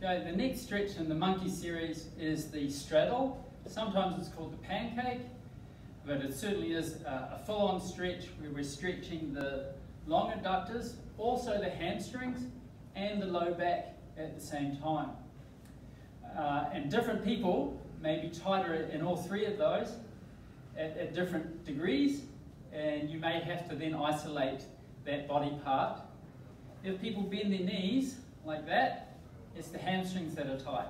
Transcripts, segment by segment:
Okay, the next stretch in the monkey series is the straddle. Sometimes it's called the pancake, but it certainly is a full-on stretch where we're stretching the long adductors, also the hamstrings and the low back at the same time. And different people may be tighter in all three of those at different degrees, and you may have to then isolate that body part. If people bend their knees like that, it's the hamstrings that are tight.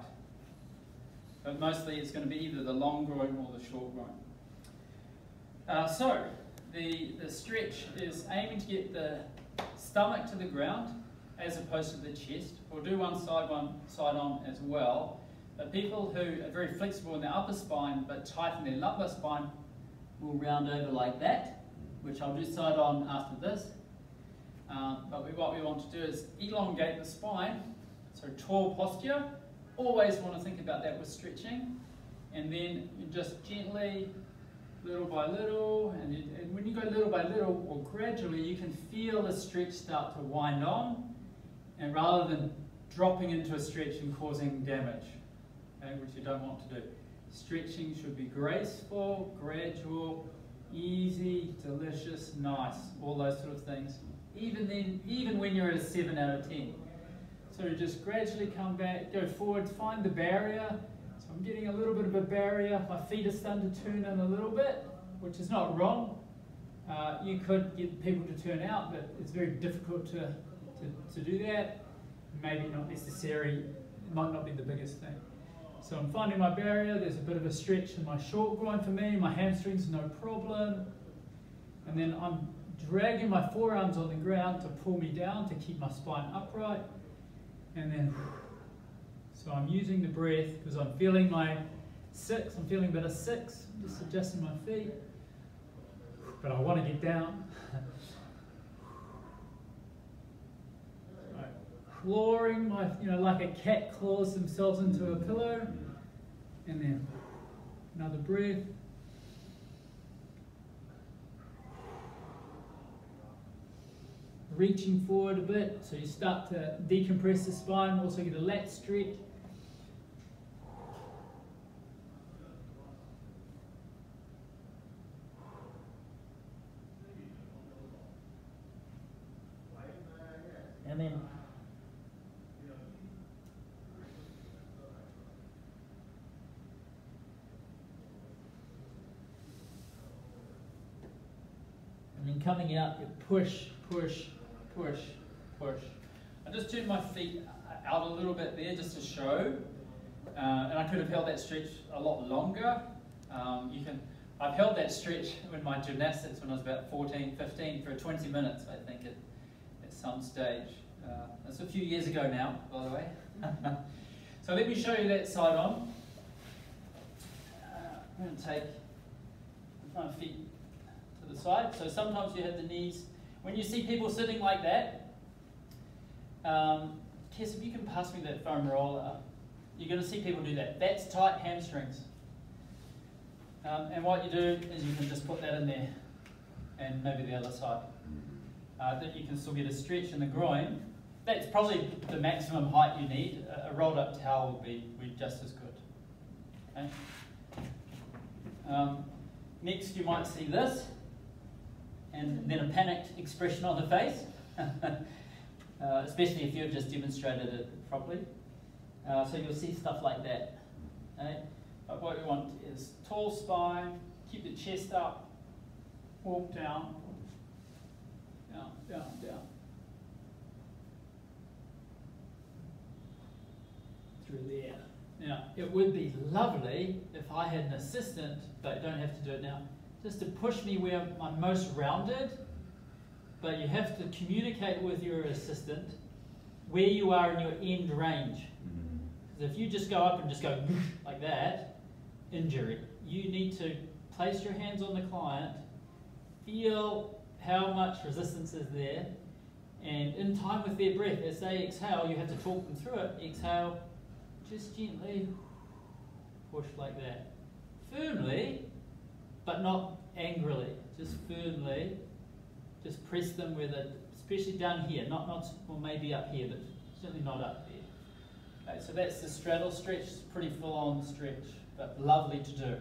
But mostly it's going to be either the long groin or the short groin. So the stretch is aiming to get the stomach to the ground as opposed to the chest. We'll do one side on as well. But people who are very flexible in their upper spine but tighten their lumbar spine will round over like that, which I'll do side on after this. But what we want to do is elongate the spine, so tall posture. Always want to think about that with stretching. And then you just gently, little by little, and when you go little by little or gradually, you can feel the stretch start to wind on, and rather than dropping into a stretch and causing damage, okay, which you don't want to do. Stretching should be graceful, gradual, easy, delicious, nice, all those sort of things. Even when you're at a 7 out of 10. So just gradually come back, go forward, find the barrier. So I'm getting a little bit of a barrier. My feet are starting to turn in a little bit, which is not wrong. You could get people to turn out, but it's very difficult to do that. Maybe not necessary, it might not be the biggest thing. So I'm finding my barrier. There's a bit of a stretch in my short groin for me, my hamstrings, no problem. And then I'm dragging my forearms on the ground to pull me down, to keep my spine upright. And then, so I'm using the breath because I'm feeling my 6, I'm feeling a bit of 6, I'm just adjusting my feet. But I want to get down. Right. Clawing my, like a cat claws themselves into a pillow. And then another breath. Reaching forward a bit, so you start to decompress the spine, also get a lat stretch. And then coming out, you push, push, push, push. I just turned my feet out a little bit there just to show, and I could have held that stretch a lot longer. I've held that stretch in my gymnastics when I was about 14, 15 for 20 minutes, I think, at some stage. That's a few years ago now, by the way. So let me show you that side on. I'm going to take the front feet to the side. So sometimes you have the knees. When you see people sitting like that, Kes, if you can pass me that foam roller, you're going to see people do that. That's tight hamstrings. And what you do is you can just put that in there, and maybe the other side. That you can still get a stretch in the groin. That's probably the maximum height you need. A rolled up towel would be just as good. Okay? Next you might see this, and then a panicked expression on the face, especially if you've just demonstrated it properly. So you'll see stuff like that. Okay? But what we want is tall spine, keep the chest up, walk down, down, down, down. Through there. Now, it would be lovely if I had an assistant, but I don't have to do it now, just to push me where I'm most rounded, but you have to communicate with your assistant where you are in your end range. Because if you just go up and just go like that, injury. You need to place your hands on the client, feel how much resistance is there, and in time with their breath, as they exhale, you have to talk them through it. Exhale, just gently push like that. Firmly, but not angrily, just firmly. Just press them with it, especially down here, not well, maybe up here, but certainly not up there. Okay, so that's the straddle stretch. It's a pretty full-on stretch, but lovely to do.